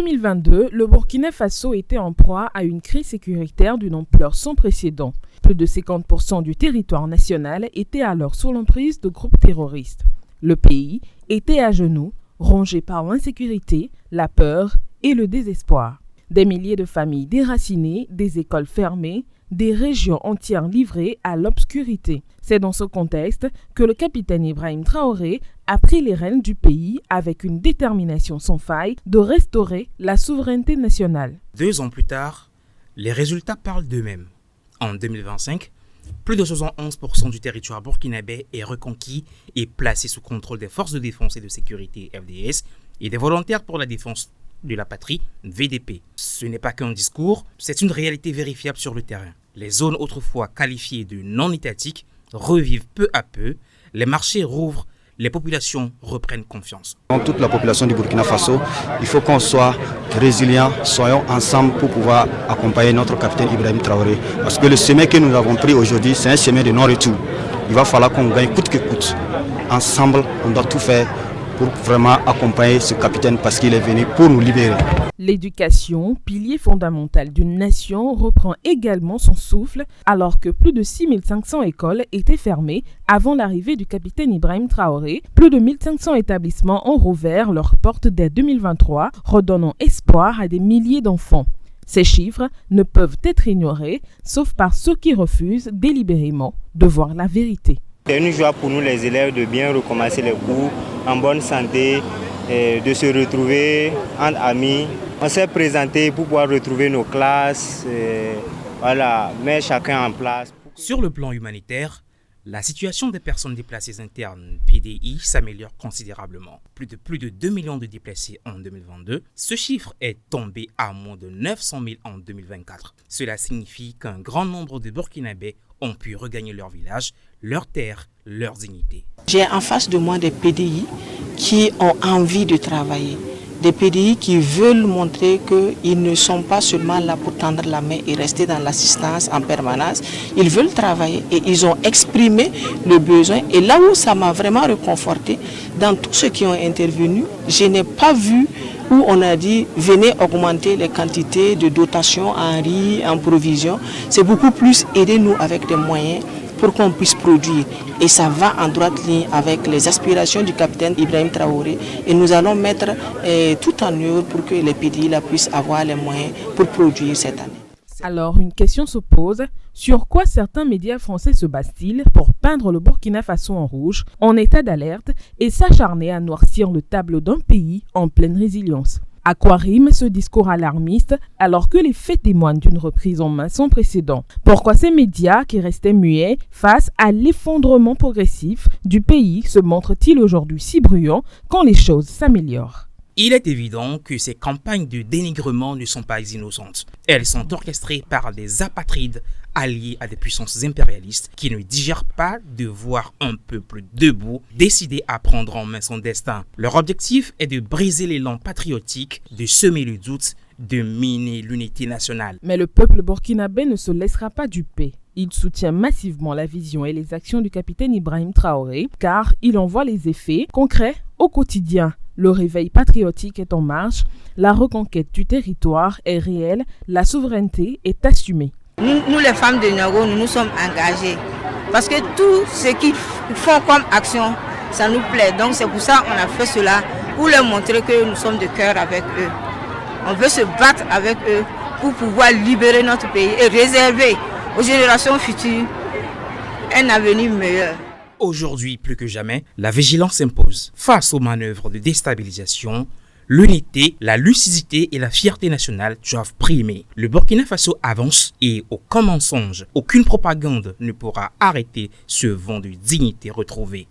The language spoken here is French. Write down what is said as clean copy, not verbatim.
2022, le Burkina Faso était en proie à une crise sécuritaire d'une ampleur sans précédent. Plus de 50% du territoire national était alors sous l'emprise de groupes terroristes. Le pays était à genoux, rongé par l'insécurité, la peur et le désespoir. Des milliers de familles déracinées, des écoles fermées, des régions entières livrées à l'obscurité. C'est dans ce contexte que le capitaine Ibrahim Traoré a pris les rênes du pays avec une détermination sans faille de restaurer la souveraineté nationale. 2 ans plus tard, les résultats parlent d'eux-mêmes. En 2025, plus de 71% du territoire burkinabé est reconquis et placé sous contrôle des forces de défense et de sécurité FDS et des volontaires pour la défense de la patrie, VDP. Ce n'est pas qu'un discours, c'est une réalité vérifiable sur le terrain. Les zones autrefois qualifiées de non-étatiques revivent peu à peu, les marchés rouvrent, les populations reprennent confiance. Dans toute la population du Burkina Faso, il faut qu'on soit résilients, soyons ensemble pour pouvoir accompagner notre capitaine Ibrahim Traoré. Parce que le chemin que nous avons pris aujourd'hui, c'est un chemin de non-retour. Il va falloir qu'on gagne coûte que coûte. Ensemble, on doit tout faire pour vraiment accompagner ce capitaine parce qu'il est venu pour nous libérer. L'éducation, pilier fondamental d'une nation, reprend également son souffle alors que plus de 6500 écoles étaient fermées avant l'arrivée du capitaine Ibrahim Traoré. Plus de 1500 établissements ont rouvert leurs portes dès 2023, redonnant espoir à des milliers d'enfants. Ces chiffres ne peuvent être ignorés, sauf par ceux qui refusent délibérément de voir la vérité. C'est une joie pour nous les élèves de bien recommencer les cours en bonne santé, de se retrouver entre amis. On s'est présenté pour pouvoir retrouver nos classes, mettre chacun en place. Sur le plan humanitaire, la situation des personnes déplacées internes PDI s'améliore considérablement. Plus de 2 millions de déplacés en 2022. Ce chiffre est tombé à moins de 900 000 en 2024. Cela signifie qu'un grand nombre de Burkinabés ont pu regagner leur village, leur terre, leur dignité. J'ai en face de moi des PDI qui ont envie de travailler. Des PDI qui veulent montrer qu'ils ne sont pas seulement là pour tendre la main et rester dans l'assistance en permanence. Ils veulent travailler et ils ont exprimé le besoin. Et là où ça m'a vraiment réconforté, dans tous ceux qui ont intervenu, je n'ai pas vu où on a dit venez augmenter les quantités de dotation en riz, en provisions. C'est beaucoup plus aider nous avec des moyens pour qu'on puisse produire. Et ça va en droite ligne avec les aspirations du capitaine Ibrahim Traoré. Et nous allons mettre tout en œuvre pour que les PDI puissent avoir les moyens pour produire cette année. Alors, une question se pose, sur quoi certains médias français se basent-ils pour peindre le Burkina Faso en rouge, en état d'alerte et s'acharner à noircir le tableau d'un pays en pleine résilience? À quoi rime ce discours alarmiste alors que les faits témoignent d'une reprise en main sans précédent? Pourquoi ces médias qui restaient muets face à l'effondrement progressif du pays se montrent-ils aujourd'hui si bruyants quand les choses s'améliorent? Il est évident que ces campagnes de dénigrement ne sont pas innocentes. Elles sont orchestrées par des apatrides alliés à des puissances impérialistes qui ne digèrent pas de voir un peuple debout décidé à prendre en main son destin. Leur objectif est de briser l'élan patriotique, de semer le doute, de miner l'unité nationale. Mais le peuple burkinabé ne se laissera pas duper. Il soutient massivement la vision et les actions du capitaine Ibrahim Traoré car il en voit les effets concrets au quotidien. Le réveil patriotique est en marche, la reconquête du territoire est réelle, la souveraineté est assumée. Nous les femmes de Niago, nous nous sommes engagées parce que tout ce qu'ils font comme action, ça nous plaît. Donc c'est pour ça qu'on a fait cela, pour leur montrer que nous sommes de cœur avec eux. On veut se battre avec eux pour pouvoir libérer notre pays et réserver aux générations futures un avenir meilleur. Aujourd'hui, plus que jamais, la vigilance s'impose. Face aux manœuvres de déstabilisation, l'unité, la lucidité et la fierté nationale doivent primer. Le Burkina Faso avance et aucun mensonge, aucune propagande ne pourra arrêter ce vent de dignité retrouvée.